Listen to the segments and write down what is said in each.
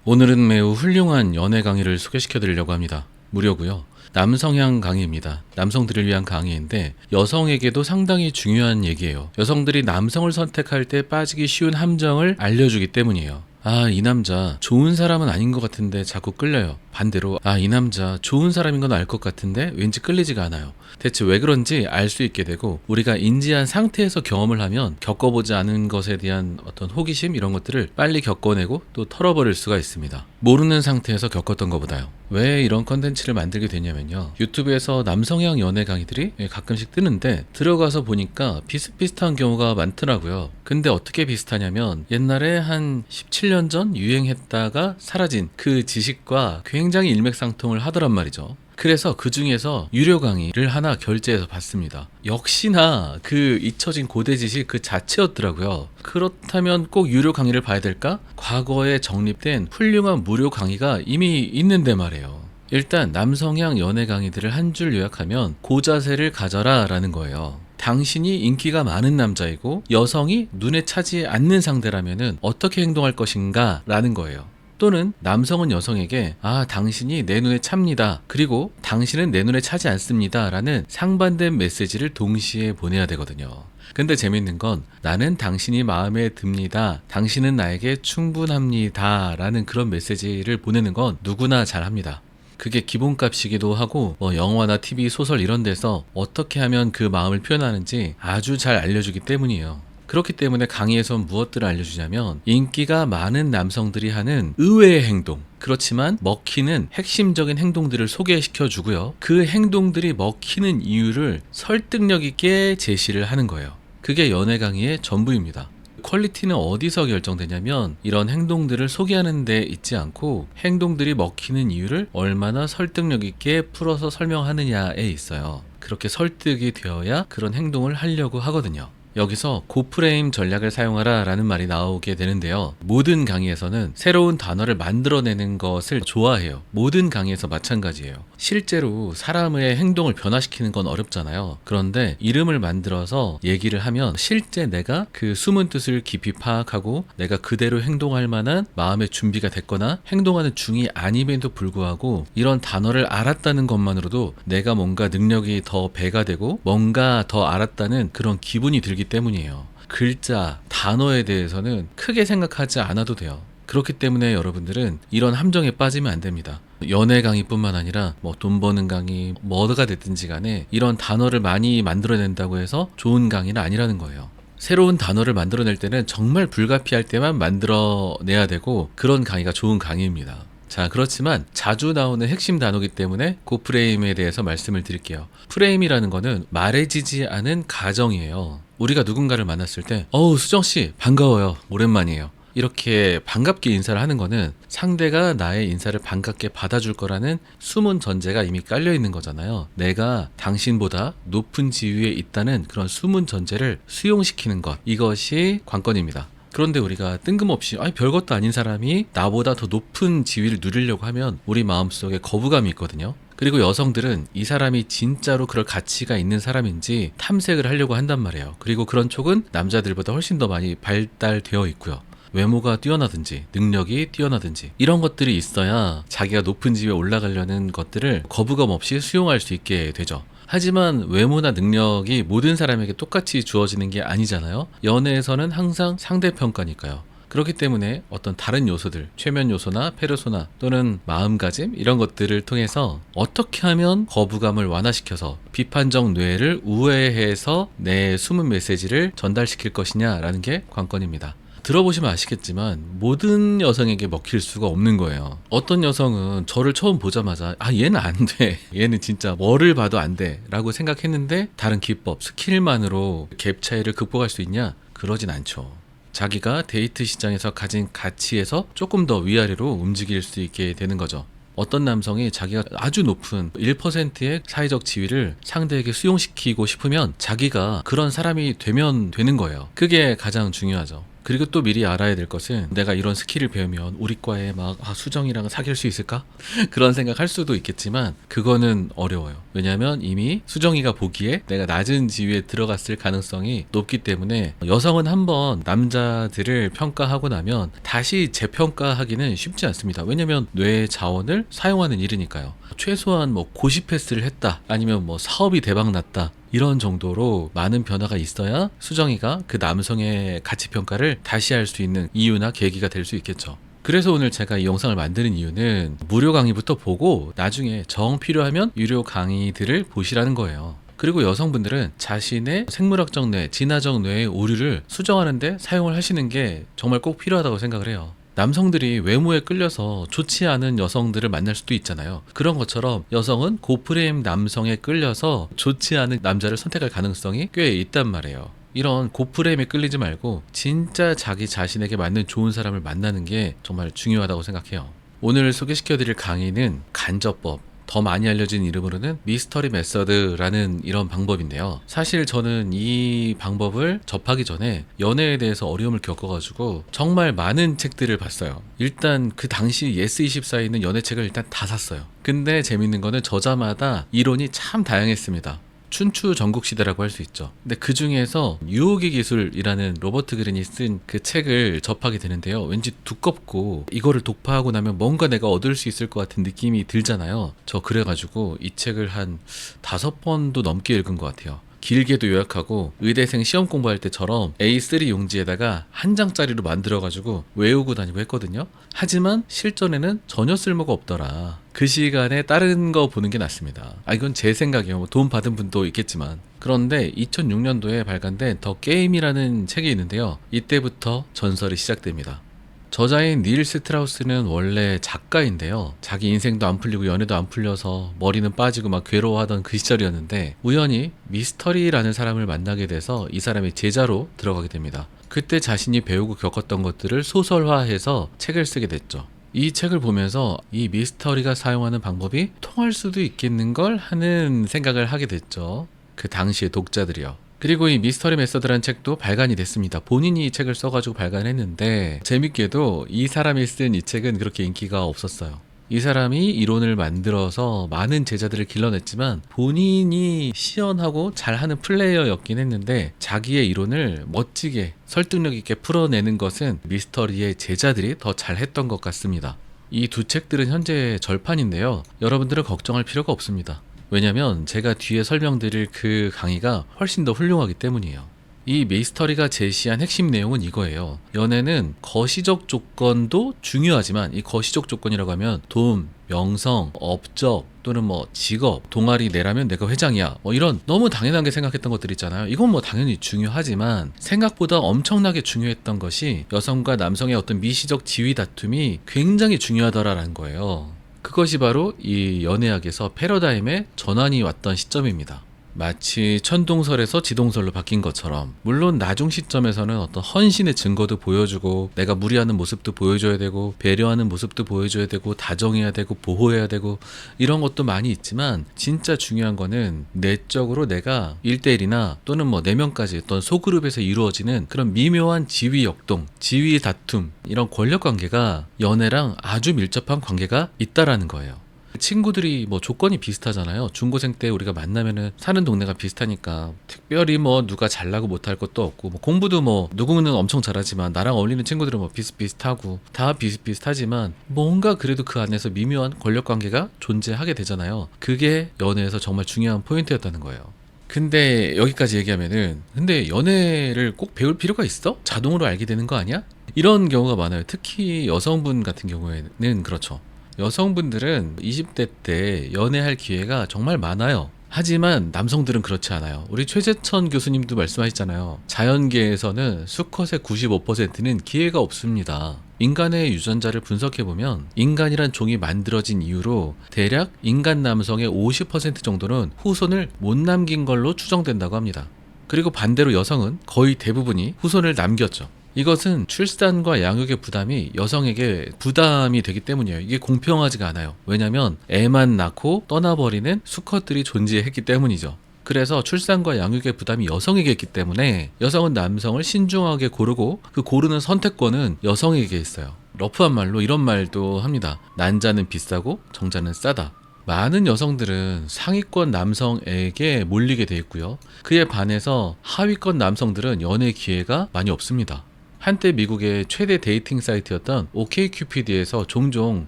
오늘은 매우 훌륭한 연애 강의를 소개시켜 드리려고 합니다. 무료고요. 남성향 강의입니다. 남성들을 위한 강의인데 여성에게도 상당히 중요한 얘기예요. 여성들이 남성을 선택할 때 빠지기 쉬운 함정을 알려주기 때문이에요. 이 남자 좋은 사람은 아닌 것 같은데 자꾸 끌려요. 반대로 이 남자 좋은 사람인 건 알 것 같은데 왠지 끌리지가 않아요. 대체 왜 그런지 알 수 있게 되고, 우리가 인지한 상태에서 경험을 하면 겪어보지 않은 것에 대한 어떤 호기심, 이런 것들을 빨리 겪어내고 또 털어버릴 수가 있습니다. 모르는 상태에서 겪었던 것보다요. 왜 이런 컨텐츠를 만들게 됐냐면요, 유튜브에서 남성향 연애 강의들이 가끔씩 뜨는데 들어가서 보니까 비슷비슷한 경우가 많더라고요. 근데 어떻게 비슷하냐면, 옛날에 한 17년 전 유행했다가 사라진 그 지식과 굉장히 일맥상통을 하더란 말이죠. 그래서 그 중에서 유료 강의를 하나 결제해서 봤습니다. 역시나 그 잊혀진 고대 지식 그 자체였더라고요. 그렇다면 꼭 유료 강의를 봐야 될까? 과거에 정립된 훌륭한 무료 강의가 이미 있는데 말이에요. 일단 남성향 연애 강의들을 한 줄 요약하면 고자세를 가져라 라는 거예요. 당신이 인기가 많은 남자이고 여성이 눈에 차지 않는 상대라면 어떻게 행동할 것인가 라는 거예요. 또는 남성은 여성에게 당신이 내 눈에 찹니다, 그리고 당신은 내 눈에 차지 않습니다 라는 상반된 메시지를 동시에 보내야 되거든요. 근데 재밌는 건, 나는 당신이 마음에 듭니다, 당신은 나에게 충분합니다 라는 그런 메시지를 보내는 건 누구나 잘합니다. 그게 기본값이기도 하고, 영화나 TV, 소설 이런 데서 어떻게 하면 그 마음을 표현하는지 아주 잘 알려주기 때문이에요. 그렇기 때문에 강의에선 무엇들을 알려주냐면, 인기가 많은 남성들이 하는 의외의 행동, 그렇지만 먹히는 핵심적인 행동들을 소개시켜 주고요, 그 행동들이 먹히는 이유를 설득력 있게 제시를 하는 거예요. 그게 연애 강의의 전부입니다. 퀄리티는 어디서 결정되냐면, 이런 행동들을 소개하는 데 있지 않고 행동들이 먹히는 이유를 얼마나 설득력 있게 풀어서 설명하느냐에 있어요. 그렇게 설득이 되어야 그런 행동을 하려고 하거든요. 여기서 고프레임 전략을 사용하라 라는 말이 나오게 되는데요, 모든 강의에서는 새로운 단어를 만들어내는 것을 좋아해요. 모든 강의에서 마찬가지예요. 실제로 사람의 행동을 변화시키는 건 어렵잖아요. 그런데 이름을 만들어서 얘기를 하면 실제 내가 그 숨은 뜻을 깊이 파악하고 내가 그대로 행동할 만한 마음의 준비가 됐거나 행동하는 중이 아님에도 불구하고 이런 단어를 알았다는 것만으로도 내가 뭔가 능력이 더 배가 되고 뭔가 더 알았다는 그런 기분이 들기 때문이에요. 글자, 단어에 대해서는 크게 생각하지 않아도 돼요. 그렇기 때문에 여러분들은 이런 함정에 빠지면 안 됩니다. 연애 강의뿐만 아니라 돈 버는 강의, 뭐가 됐든지 간에 이런 단어를 많이 만들어낸다고 해서 좋은 강의는 아니라는 거예요. 새로운 단어를 만들어낼 때는 정말 불가피할 때만 만들어내야 되고, 그런 강의가 좋은 강의입니다. 자, 그렇지만 자주 나오는 핵심 단어이기 때문에 고프레임에 대해서 말씀을 드릴게요. 프레임이라는 거는 말해지지 않은 가정이에요. 우리가 누군가를 만났을 때 수정씨 반가워요, 오랜만이에요, 이렇게 반갑게 인사를 하는 거는 상대가 나의 인사를 반갑게 받아줄 거라는 숨은 전제가 이미 깔려 있는 거잖아요. 내가 당신보다 높은 지위에 있다는 그런 숨은 전제를 수용시키는 것, 이것이 관건입니다. 그런데 우리가 뜬금없이 별것도 아닌 사람이 나보다 더 높은 지위를 누리려고 하면 우리 마음속에 거부감이 있거든요. 그리고 여성들은 이 사람이 진짜로 그럴 가치가 있는 사람인지 탐색을 하려고 한단 말이에요. 그리고 그런 촉은 남자들보다 훨씬 더 많이 발달되어 있고요. 외모가 뛰어나든지 능력이 뛰어나든지 이런 것들이 있어야 자기가 높은 지위에 올라가려는 것들을 거부감 없이 수용할 수 있게 되죠. 하지만 외모나 능력이 모든 사람에게 똑같이 주어지는 게 아니잖아요. 연애에서는 항상 상대평가니까요. 그렇기 때문에 어떤 다른 요소들, 최면 요소나 페르소나 또는 마음가짐, 이런 것들을 통해서 어떻게 하면 거부감을 완화시켜서 비판적 뇌를 우회해서 내 숨은 메시지를 전달시킬 것이냐라는 게 관건입니다. 들어보시면 아시겠지만 모든 여성에게 먹힐 수가 없는 거예요. 어떤 여성은 저를 처음 보자마자 얘는 안 돼, 얘는 진짜 뭐를 봐도 안 돼 라고 생각했는데, 다른 기법, 스킬만으로 갭 차이를 극복할 수 있냐? 그러진 않죠. 자기가 데이트 시장에서 가진 가치에서 조금 더 위아래로 움직일 수 있게 되는 거죠. 어떤 남성이 자기가 아주 높은 1%의 사회적 지위를 상대에게 수용시키고 싶으면 자기가 그런 사람이 되면 되는 거예요. 그게 가장 중요하죠. 그리고 또 미리 알아야 될 것은 내가 이런 스킬을 배우면 우리 과에 막 수정이랑 사귈 수 있을까? 그런 생각할 수도 있겠지만 그거는 어려워요. 왜냐하면 이미 수정이가 보기에 내가 낮은 지위에 들어갔을 가능성이 높기 때문에 여성은 한번 남자들을 평가하고 나면 다시 재평가하기는 쉽지 않습니다. 왜냐하면 뇌 자원을 사용하는 일이니까요. 최소한 뭐 고시 패스를 했다, 아니면 뭐 사업이 대박 났다, 이런 정도로 많은 변화가 있어야 수정이가 그 남성의 가치 평가를 다시 할 수 있는 이유나 계기가 될 수 있겠죠. 그래서 오늘 제가 이 영상을 만드는 이유는 무료 강의부터 보고 나중에 정 필요하면 유료 강의들을 보시라는 거예요. 그리고 여성분들은 자신의 생물학적 뇌, 진화적 뇌의 오류를 수정하는데 사용을 하시는 게 정말 꼭 필요하다고 생각을 해요. 남성들이 외모에 끌려서 좋지 않은 여성들을 만날 수도 있잖아요. 그런 것처럼 여성은 고프레임 남성에 끌려서 좋지 않은 남자를 선택할 가능성이 꽤 있단 말이에요. 이런 고프레임에 끌리지 말고 진짜 자기 자신에게 맞는 좋은 사람을 만나는 게 정말 중요하다고 생각해요. 오늘 소개시켜드릴 강의는 간접법, 더 많이 알려진 이름으로는 미스터리 메서드라는 이런 방법인데요. 사실 저는 이 방법을 접하기 전에 연애에 대해서 어려움을 겪어가지고 정말 많은 책들을 봤어요. 일단 그 당시 예스24에 있는 연애책을 일단 다 샀어요. 근데 재밌는 거는 저자마다 이론이 참 다양했습니다. 춘추 전국시대라고 할 수 있죠. 근데 그 중에서 유혹의 기술이라는 로버트 그린이 쓴 그 책을 접하게 되는데요. 왠지 두껍고 이거를 독파하고 나면 뭔가 내가 얻을 수 있을 것 같은 느낌이 들잖아요. 저 그래가지고 이 책을 한 5번도 넘게 읽은 것 같아요. 길게도 요약하고 의대생 시험 공부할 때처럼 A3 용지에다가 한 장짜리로 만들어가지고 외우고 다니고 했거든요. 하지만 실전에는 전혀 쓸모가 없더라. 그 시간에 다른 거 보는 게 낫습니다. 이건 제 생각이에요. 돈 받은 분도 있겠지만. 그런데 2006년도에 발간된 더 게임이라는 책이 있는데요. 이때부터 전설이 시작됩니다. 저자인 닐 스트라우스는 원래 작가인데요. 자기 인생도 안 풀리고 연애도 안 풀려서 머리는 빠지고 막 괴로워하던 그 시절이었는데 우연히 미스터리라는 사람을 만나게 돼서 이 사람의 제자로 들어가게 됩니다. 그때 자신이 배우고 겪었던 것들을 소설화해서 책을 쓰게 됐죠. 이 책을 보면서 이 미스터리가 사용하는 방법이 통할 수도 있겠는걸 하는 생각을 하게 됐죠. 그 당시의 독자들이요. 그리고 이 미스터리 메서드라는 책도 발간이 됐습니다. 본인이 이 책을 써가지고 발간했는데 재밌게도 이 사람이 쓴 이 책은 그렇게 인기가 없었어요. 이 사람이 이론을 만들어서 많은 제자들을 길러냈지만 본인이 시연하고 잘하는 플레이어였긴 했는데 자기의 이론을 멋지게 설득력 있게 풀어내는 것은 미스터리의 제자들이 더 잘했던 것 같습니다. 이 두 책들은 현재 절판인데요. 여러분들은 걱정할 필요가 없습니다. 왜냐면 제가 뒤에 설명드릴 그 강의가 훨씬 더 훌륭하기 때문이에요. 이 미스터리가 제시한 핵심 내용은 이거예요. 연애는 거시적 조건도 중요하지만 이 거시적 조건이라고 하면 돈, 명성, 업적 또는 뭐 직업, 동아리 내라면 내가 회장이야, 뭐 이런 너무 당연하게 생각했던 것들 있잖아요. 이건 뭐 당연히 중요하지만 생각보다 엄청나게 중요했던 것이 여성과 남성의 어떤 미시적 지위 다툼이 굉장히 중요하더라라는 거예요. 그것이 바로 이 연애학에서 패러다임의 전환이 왔던 시점입니다. 마치 천동설에서 지동설로 바뀐 것처럼 물론 나중 시점에서는 어떤 헌신의 증거도 보여주고 내가 무리하는 모습도 보여줘야 되고 배려하는 모습도 보여줘야 되고 다정해야 되고 보호해야 되고 이런 것도 많이 있지만 진짜 중요한 거는 내적으로 내가 1대1이나 또는 뭐 4명까지 어떤 소그룹에서 이루어지는 그런 미묘한 지위 역동, 지위 다툼, 이런 권력 관계가 연애랑 아주 밀접한 관계가 있다라는 거예요. 친구들이 뭐 조건이 비슷하잖아요. 중고생 때 우리가 만나면은 사는 동네가 비슷하니까 특별히 뭐 누가 잘나고 못할 것도 없고 뭐 공부도 뭐 누구는 엄청 잘하지만 나랑 어울리는 친구들은 뭐 비슷비슷하고 다 비슷비슷하지만 뭔가 그래도 그 안에서 미묘한 권력 관계가 존재하게 되잖아요. 그게 연애에서 정말 중요한 포인트였다는 거예요. 근데 여기까지 얘기하면은 근데 연애를 꼭 배울 필요가 있어? 자동으로 알게 되는 거 아니야? 이런 경우가 많아요. 특히 여성분 같은 경우에는 그렇죠. 여성분들은 20대 때 연애할 기회가 정말 많아요. 하지만 남성들은 그렇지 않아요. 우리 최재천 교수님도 말씀하셨잖아요. 자연계에서는 수컷의 95%는 기회가 없습니다. 인간의 유전자를 분석해보면 인간이란 종이 만들어진 이후로 대략 인간 남성의 50% 정도는 후손을 못 남긴 걸로 추정된다고 합니다. 그리고 반대로 여성은 거의 대부분이 후손을 남겼죠. 이것은 출산과 양육의 부담이 여성에게 부담이 되기 때문이에요. 이게 공평하지가 않아요. 왜냐하면 애만 낳고 떠나버리는 수컷들이 존재했기 때문이죠. 그래서 출산과 양육의 부담이 여성에게 있기 때문에 여성은 남성을 신중하게 고르고 그 고르는 선택권은 여성에게 있어요. 러프한 말로 이런 말도 합니다. 난자는 비싸고 정자는 싸다. 많은 여성들은 상위권 남성에게 몰리게 돼 있고요. 그에 반해서 하위권 남성들은 연애 기회가 많이 없습니다. 한때 미국의 최대 데이팅 사이트였던 OkCupid에서 종종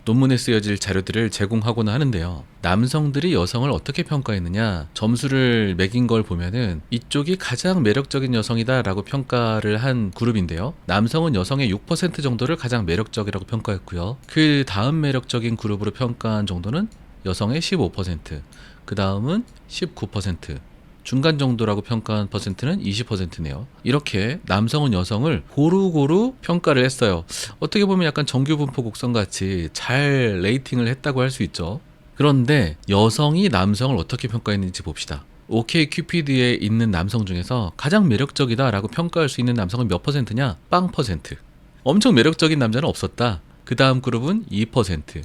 논문에 쓰여질 자료들을 제공하곤 하는데요. 남성들이 여성을 어떻게 평가했느냐, 점수를 매긴 걸 보면은 이쪽이 가장 매력적인 여성이다 라고 평가를 한 그룹인데요. 남성은 여성의 6% 정도를 가장 매력적이라고 평가했고요. 그 다음 매력적인 그룹으로 평가한 정도는 여성의 15%, 그 다음은 19%, 중간 정도라고 평가한 퍼센트는 20%네요. 이렇게 남성은 여성을 고루고루 평가를 했어요. 어떻게 보면 약간 정규분포 곡선같이 잘 레이팅을 했다고 할 수 있죠. 그런데 여성이 남성을 어떻게 평가했는지 봅시다. OkCupid에 있는 남성 중에서 가장 매력적이다 라고 평가할 수 있는 남성은 몇 퍼센트냐? 0%. 엄청 매력적인 남자는 없었다. 그 다음 그룹은 2%,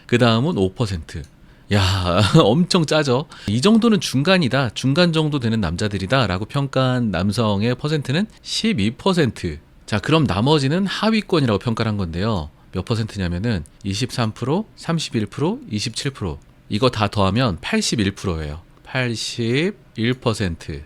그 다음은 5%. 야, 엄청 짜죠? 이 정도는 중간이다, 중간 정도 되는 남자들이다 라고 평가한 남성의 퍼센트는 12%. 자, 그럼 나머지는 하위권이라고 평가를 한 건데요. 몇 퍼센트냐면은 23%, 31%, 27%. 이거 다 더하면 81%예요. 81%.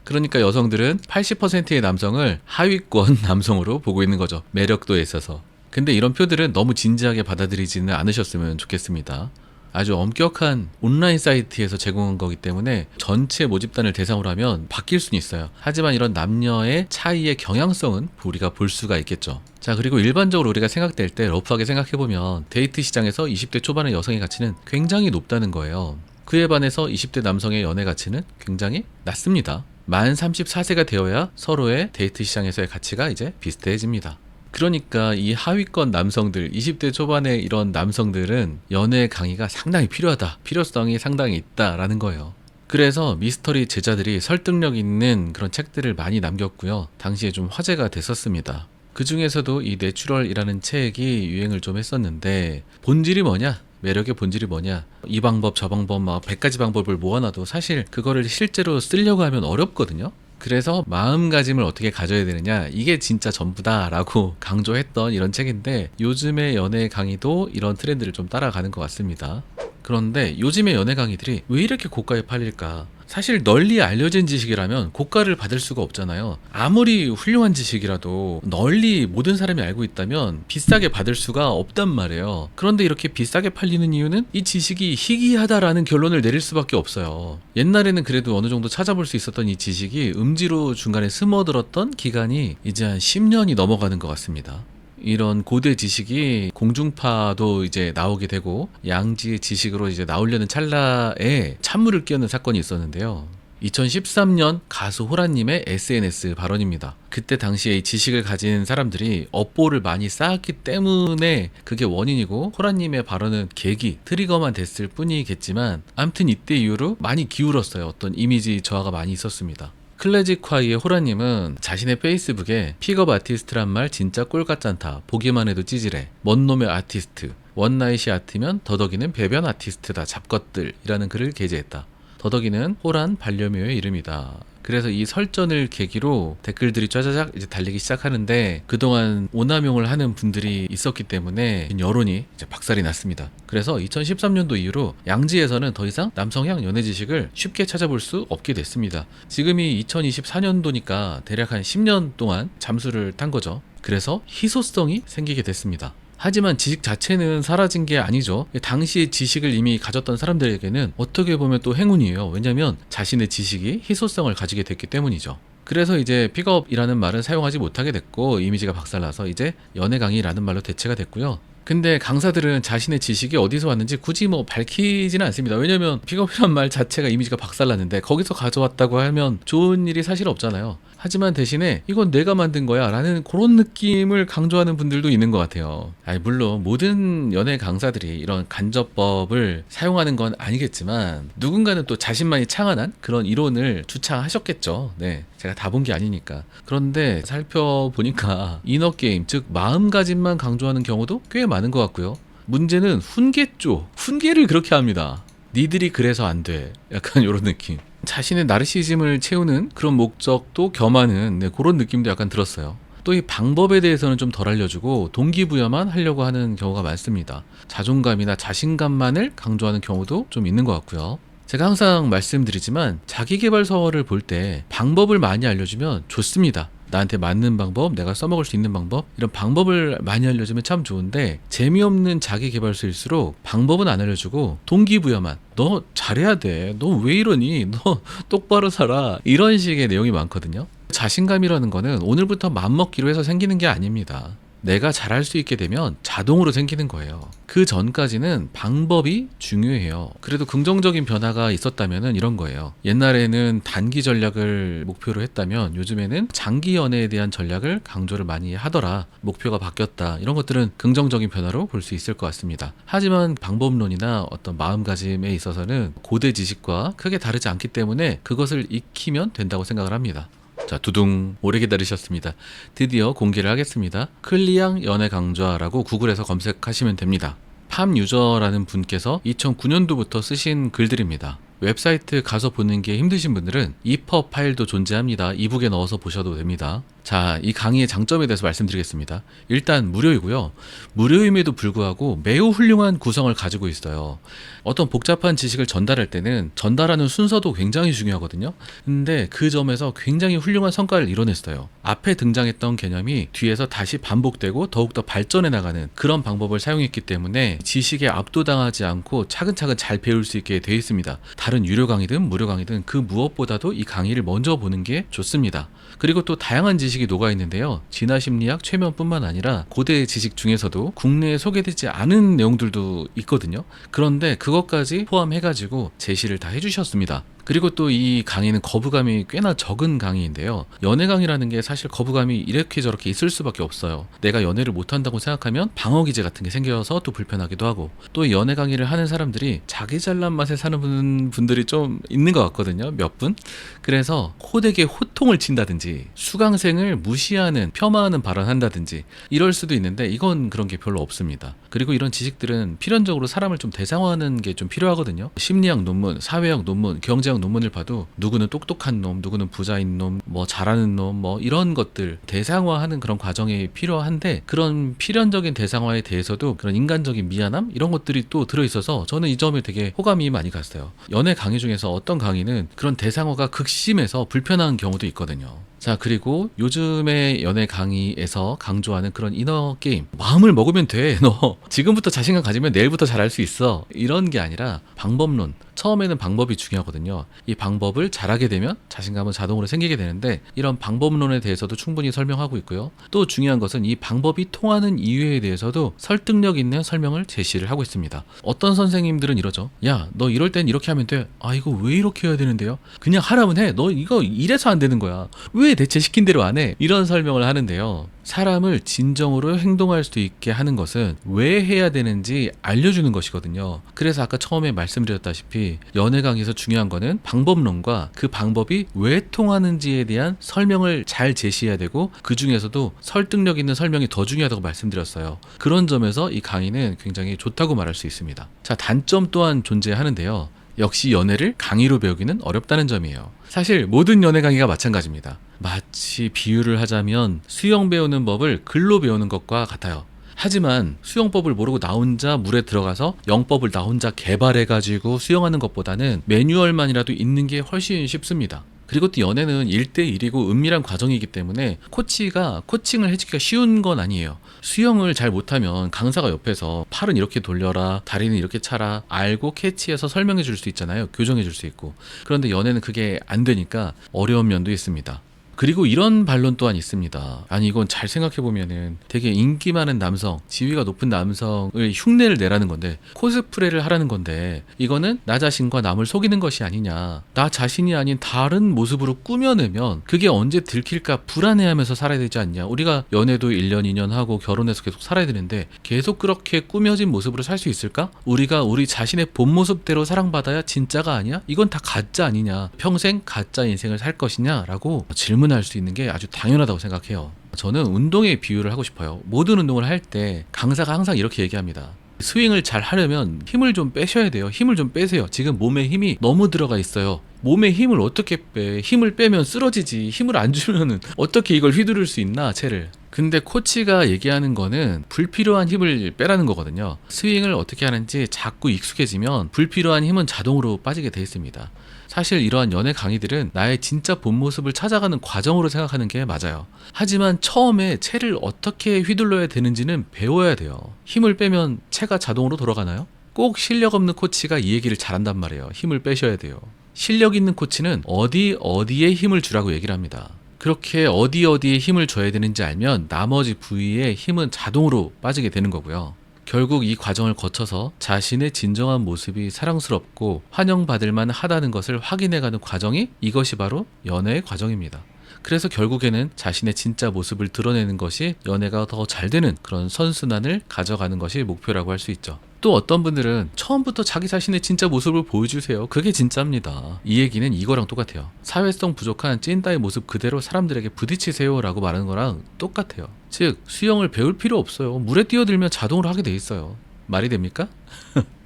그러니까 여성들은 80%의 남성을 하위권 남성으로 보고 있는 거죠. 매력도에 있어서. 근데 이런 표들은 너무 진지하게 받아들이지는 않으셨으면 좋겠습니다. 아주 엄격한 온라인 사이트에서 제공한 거기 때문에 전체 모집단을 대상으로 하면 바뀔 수는 있어요. 하지만 이런 남녀의 차이의 경향성은 우리가 볼 수가 있겠죠. 자, 그리고 일반적으로 우리가 생각될 때 러프하게 생각해보면 데이트 시장에서 20대 초반의 여성의 가치는 굉장히 높다는 거예요. 그에 반해서 20대 남성의 연애 가치는 굉장히 낮습니다. 만 34세가 되어야 서로의 데이트 시장에서의 가치가 이제 비슷해집니다. 그러니까 이 하위권 남성들, 20대 초반의 이런 남성들은 연애 강의가 상당히 필요하다, 필요성이 상당히 있다라는 거예요. 그래서 미스터리 제자들이 설득력 있는 그런 책들을 많이 남겼고요. 당시에 좀 화제가 됐었습니다. 그 중에서도 이 내추럴이라는 책이 유행을 좀 했었는데, 본질이 뭐냐? 매력의 본질이 뭐냐? 이 방법 저 방법 막 100가지 방법을 모아놔도 사실 그거를 실제로 쓰려고 하면 어렵거든요. 그래서 마음가짐을 어떻게 가져야 되느냐, 이게 진짜 전부다 라고 강조했던 이런 책인데, 요즘의 연애 강의도 이런 트렌드를 좀 따라가는 것 같습니다. 그런데 요즘의 연애 강의들이 왜 이렇게 고가에 팔릴까? 사실 널리 알려진 지식이라면 고가를 받을 수가 없잖아요. 아무리 훌륭한 지식이라도 널리 모든 사람이 알고 있다면 비싸게 받을 수가 없단 말이에요. 그런데 이렇게 비싸게 팔리는 이유는 이 지식이 희귀하다라는 결론을 내릴 수밖에 없어요. 옛날에는 그래도 어느 정도 찾아볼 수 있었던 이 지식이 음지로 중간에 스며들었던 기간이 이제 한 10년이 넘어가는 것 같습니다. 이런 고대 지식이 공중파도 이제 나오게 되고 양지의 지식으로 이제 나오려는 찰나에 찬물을 끼얹는 사건이 있었는데요. 2013년 가수 호라님의 SNS 발언입니다. 그때 당시에 이 지식을 가진 사람들이 업보를 많이 쌓았기 때문에 그게 원인이고, 호라님의 발언은 계기, 트리거만 됐을 뿐이겠지만 아무튼 이때 이후로 많이 기울었어요. 어떤 이미지 저하가 많이 있었습니다. 클래식화이의 호라님은 자신의 페이스북에 픽업 아티스트란 말 진짜 꼴같잖다, 보기만 해도 찌질해, 뭔 놈의 아티스트, 원나잇이 아트면 더덕이는 배변 아티스트다, 잡것들이라는 글을 게재했다. 더덕이는 호란 반려묘의 이름이다. 그래서 이 설전을 계기로 댓글들이 짜자작 이제 달리기 시작하는데, 그동안 오남용을 하는 분들이 있었기 때문에 여론이 이제 박살이 났습니다. 그래서 2013년도 이후로 양지에서는 더 이상 남성향 연애 지식을 쉽게 찾아볼 수 없게 됐습니다. 지금이 2024년도니까 대략 한 10년 동안 잠수를 탄 거죠. 그래서 희소성이 생기게 됐습니다. 하지만 지식 자체는 사라진 게 아니죠. 당시의 지식을 이미 가졌던 사람들에게는 어떻게 보면 또 행운이에요. 왜냐하면 자신의 지식이 희소성을 가지게 됐기 때문이죠. 그래서 이제 픽업이라는 말은 사용하지 못하게 됐고, 이미지가 박살나서 이제 연애 강의라는 말로 대체가 됐고요. 근데 강사들은 자신의 지식이 어디서 왔는지 굳이 뭐 밝히지는 않습니다. 왜냐면 픽업이란 말 자체가 이미지가 박살났는데 거기서 가져왔다고 하면 좋은 일이 사실 없잖아요. 하지만 대신에 이건 내가 만든 거야 라는 그런 느낌을 강조하는 분들도 있는 것 같아요. 물론 모든 연애 강사들이 이런 간접법을 사용하는 건 아니겠지만 누군가는 또 자신만이 창안한 그런 이론을 주창하셨겠죠. 네, 제가 다 본 게 아니니까. 그런데 살펴보니까 이너게임, 즉 마음가짐만 강조하는 경우도 꽤 많은 것 같고요. 문제는 훈계 쪽, 훈계를 그렇게 합니다. 니들이 그래서 안 돼, 약간 이런 느낌. 자신의 나르시즘을 채우는 그런 목적도 겸하는 그런 느낌도 약간 들었어요. 또 이 방법에 대해서는 좀 덜 알려주고 동기부여만 하려고 하는 경우가 많습니다. 자존감이나 자신감만을 강조하는 경우도 좀 있는 것 같고요. 제가 항상 말씀드리지만 자기계발서를 볼 때 방법을 많이 알려주면 좋습니다. 나한테 맞는 방법, 내가 써먹을 수 있는 방법, 이런 방법을 많이 알려주면 참 좋은데, 재미없는 자기계발서일수록 방법은 안 알려주고 동기부여만, 너 잘해야 돼, 너 왜 이러니, 너 똑바로 살아, 이런 식의 내용이 많거든요. 자신감이라는 거는 오늘부터 맘먹기로 해서 생기는 게 아닙니다. 내가 잘할 수 있게 되면 자동으로 생기는 거예요. 그 전까지는 방법이 중요해요. 그래도 긍정적인 변화가 있었다면 이런 거예요. 옛날에는 단기 전략을 목표로 했다면 요즘에는 장기 연애에 대한 전략을 강조를 많이 하더라. 목표가 바뀌었다. 이런 것들은 긍정적인 변화로 볼 수 있을 것 같습니다. 하지만 방법론이나 어떤 마음가짐에 있어서는 고대 지식과 크게 다르지 않기 때문에 그것을 익히면 된다고 생각을 합니다. 자, 두둥, 오래 기다리셨습니다. 드디어 공개를 하겠습니다. 클리앙 연애 강좌라고 구글에서 검색하시면 됩니다. 팜 유저라는 분께서 2009년도부터 쓰신 글들입니다. 웹사이트 가서 보는 게 힘드신 분들은 EPUB 파일도 존재합니다. 이북에 넣어서 보셔도 됩니다. 자, 이 강의의 장점에 대해서 말씀드리겠습니다. 일단 무료이고요. 무료임에도 불구하고 매우 훌륭한 구성을 가지고 있어요. 어떤 복잡한 지식을 전달할 때는 전달하는 순서도 굉장히 중요하거든요. 근데 그 점에서 굉장히 훌륭한 성과를 이뤄냈어요. 앞에 등장했던 개념이 뒤에서 다시 반복되고 더욱더 발전해 나가는 그런 방법을 사용했기 때문에 지식에 압도당하지 않고 차근차근 잘 배울 수 있게 되어 있습니다. 다른 유료 강의든 무료 강의든 그 무엇보다도 이 강의를 먼저 보는 게 좋습니다. 그리고 또 다양한 지식이 녹아 있는데요. 진화심리학 최면뿐만 아니라 고대 지식 중에서도 국내에 소개되지 않은 내용들도 있거든요. 그런데 그것까지 포함해가지고 제시를 다 해주셨습니다. 그리고 또 이 강의는 거부감이 꽤나 적은 강의인데요. 연애 강의라는 게 사실 거부감이 이렇게 저렇게 있을 수밖에 없어요. 내가 연애를 못한다고 생각하면 방어기제 같은 게 생겨서 또 불편하기도 하고, 또 연애 강의를 하는 사람들이 자기 잘난 맛에 사는 분들이 좀 있는 것 같거든요. 몇 분. 그래서 호되게 호통을 친다든지 수강생을 무시하는 폄하하는 발언한다든지 이럴 수도 있는데, 이건 그런 게 별로 없습니다. 그리고 이런 지식들은 필연적으로 사람을 좀 대상화하는 게 좀 필요하거든요. 심리학 논문, 사회학 논문, 경제학 논문을 봐도 누구는 똑똑한 놈, 누구는 부자인 놈, 뭐 잘하는 놈, 뭐 이런 것들 대상화하는 그런 과정이 필요한데, 그런 필연적인 대상화에 대해서도 그런 인간적인 미안함 이런 것들이 또 들어있어서 저는 이 점에 되게 호감이 많이 갔어요. 연애 강의 중에서 어떤 강의는 그런 대상화가 극심해서 불편한 경우도 있거든요. 자, 그리고 요즘의 연애 강의에서 강조하는 그런 이너 게임, 마음을 먹으면 돼, 너 지금부터 자신감 가지면 내일부터 잘할 수 있어, 이런 게 아니라 방법론. 처음에는 방법이 중요하거든요. 이 방법을 잘하게 되면 자신감은 자동으로 생기게 되는데, 이런 방법론에 대해서도 충분히 설명하고 있고요. 또 중요한 것은 이 방법이 통하는 이유에 대해서도 설득력 있는 설명을 제시를 하고 있습니다. 어떤 선생님들은 이러죠. 야, 너 이럴 땐 이렇게 하면 돼. 아, 이거 왜 이렇게 해야 되는데요? 그냥 하라면 해. 너 이거 이래서 안 되는 거야. 왜 대체 시킨 대로 안 해? 이런 설명을 하는데요. 사람을 진정으로 행동할 수 있게 하는 것은 왜 해야 되는지 알려주는 것이거든요. 그래서 아까 처음에 말씀드렸다시피 연애 강의에서 중요한 거는 방법론과 그 방법이 왜 통하는지에 대한 설명을 잘 제시해야 되고, 그 중에서도 설득력 있는 설명이 더 중요하다고 말씀드렸어요. 그런 점에서 이 강의는 굉장히 좋다고 말할 수 있습니다. 자, 단점 또한 존재하는데요. 역시 연애를 강의로 배우기는 어렵다는 점이에요. 사실 모든 연애 강의가 마찬가지입니다. 마치 비유를 하자면 수영 배우는 법을 글로 배우는 것과 같아요. 하지만 수영법을 모르고 나 혼자 물에 들어가서 영법을 나 혼자 개발해가지고 수영하는 것보다는 매뉴얼만이라도 있는 게 훨씬 쉽습니다. 그리고 또 연애는 1대1이고 은밀한 과정이기 때문에 코치가 코칭을 해주기가 쉬운 건 아니에요. 수영을 잘 못하면 강사가 옆에서 팔은 이렇게 돌려라, 다리는 이렇게 차라, 알고 캐치해서 설명해 줄 수 있잖아요. 교정해 줄 수 있고. 그런데 연애는 그게 안 되니까 어려운 면도 있습니다. 그리고 이런 반론 또한 있습니다. 아니, 이건 잘 생각해보면은 되게 인기 많은 남성, 지위가 높은 남성을 흉내를 내라는 건데, 코스프레를 하라는 건데, 이거는 나 자신과 남을 속이는 것이 아니냐, 나 자신이 아닌 다른 모습으로 꾸며내면 그게 언제 들킬까 불안해하면서 살아야 되지 않냐. 우리가 연애도 1년 2년 하고 결혼해서 계속 살아야 되는데 계속 그렇게 꾸며진 모습으로 살 수 있을까? 우리가 우리 자신의 본 모습대로 사랑받아야 진짜가 아니야? 이건 다 가짜 아니냐, 평생 가짜 인생을 살 것이냐 라고 질문할 수 있는 게 아주 당연하다고 생각해요. 저는 운동에 비유를 하고 싶어요. 모든 운동을 할 때 강사가 항상 이렇게 얘기합니다. 스윙을 잘 하려면 힘을 좀 빼셔야 돼요. 힘을 좀 빼세요. 지금 몸에 힘이 너무 들어가 있어요. 몸에 힘을 어떻게 빼? 힘을 빼면 쓰러지지. 힘을 안 주면은 어떻게 이걸 휘두를 수 있나, 채를. 근데 코치가 얘기하는 거는 불필요한 힘을 빼라는 거거든요. 스윙을 어떻게 하는지 자꾸 익숙해지면 불필요한 힘은 자동으로 빠지게 돼 있습니다. 사실 이러한 연애 강의들은 나의 진짜 본 모습을 찾아가는 과정으로 생각하는 게 맞아요. 하지만 처음에 채를 어떻게 휘둘러야 되는지는 배워야 돼요. 힘을 빼면 채가 자동으로 돌아가나요? 꼭 실력 없는 코치가 이 얘기를 잘한단 말이에요. 힘을 빼셔야 돼요. 실력 있는 코치는 어디에 힘을 주라고 얘기를 합니다. 그렇게 어디에 힘을 줘야 되는지 알면 나머지 부위에 힘은 자동으로 빠지게 되는 거고요. 결국 이 과정을 거쳐서 자신의 진정한 모습이 사랑스럽고 환영받을 만하다는 것을 확인해가는 과정이, 이것이 바로 연애의 과정입니다. 그래서 결국에는 자신의 진짜 모습을 드러내는 것이 연애가 더 잘 되는 그런 선순환을 가져가는 것이 목표라고 할 수 있죠. 또 어떤 분들은 처음부터 자기 자신의 진짜 모습을 보여주세요. 그게 진짜입니다. 이 얘기는 이거랑 똑같아요. 사회성 부족한 찐따의 모습 그대로 사람들에게 부딪히세요 라고 말하는 거랑 똑같아요. 즉 수영을 배울 필요 없어요. 물에 뛰어들면 자동으로 하게 돼 있어요. 말이 됩니까?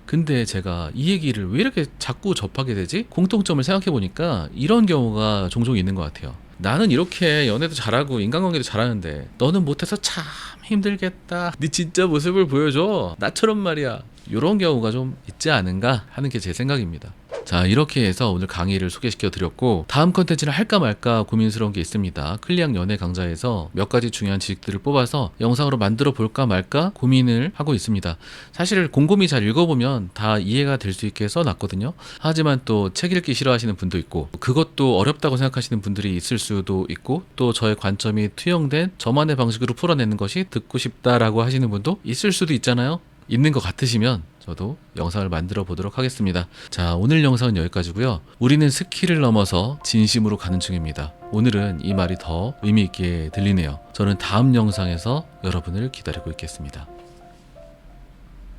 근데 제가 이 얘기를 왜 이렇게 자꾸 접하게 되지? 공통점을 생각해보니까 이런 경우가 종종 있는 것 같아요. 나는 이렇게 연애도 잘하고 인간관계도 잘하는데 너는 못해서 참 힘들겠다. 네 진짜 모습을 보여줘. 나처럼 말이야. 이런 경우가 좀 있지 않은가 하는 게 제 생각입니다. 자, 이렇게 해서 오늘 강의를 소개시켜 드렸고, 다음 컨텐츠를 할까 말까 고민스러운 게 있습니다. 클리앙 연애 강좌에서 몇 가지 중요한 지식들을 뽑아서 영상으로 만들어 볼까 말까 고민을 하고 있습니다. 사실 곰곰이 잘 읽어보면 다 이해가 될 수 있게 써놨거든요. 하지만 또 책 읽기 싫어하시는 분도 있고, 그것도 어렵다고 생각하시는 분들이 있을 수도 있고, 또 저의 관점이 투영된 저만의 방식으로 풀어내는 것이 듣고 싶다라고 하시는 분도 있을 수도 있잖아요. 있는 것 같으시면 저도 영상을 만들어 보도록 하겠습니다. 자, 오늘 영상은 여기까지고요. 우리는 스킬을 넘어서 진심으로 가는 중입니다. 오늘은 이 말이 더 의미 있게 들리네요. 저는 다음 영상에서 여러분을 기다리고 있겠습니다.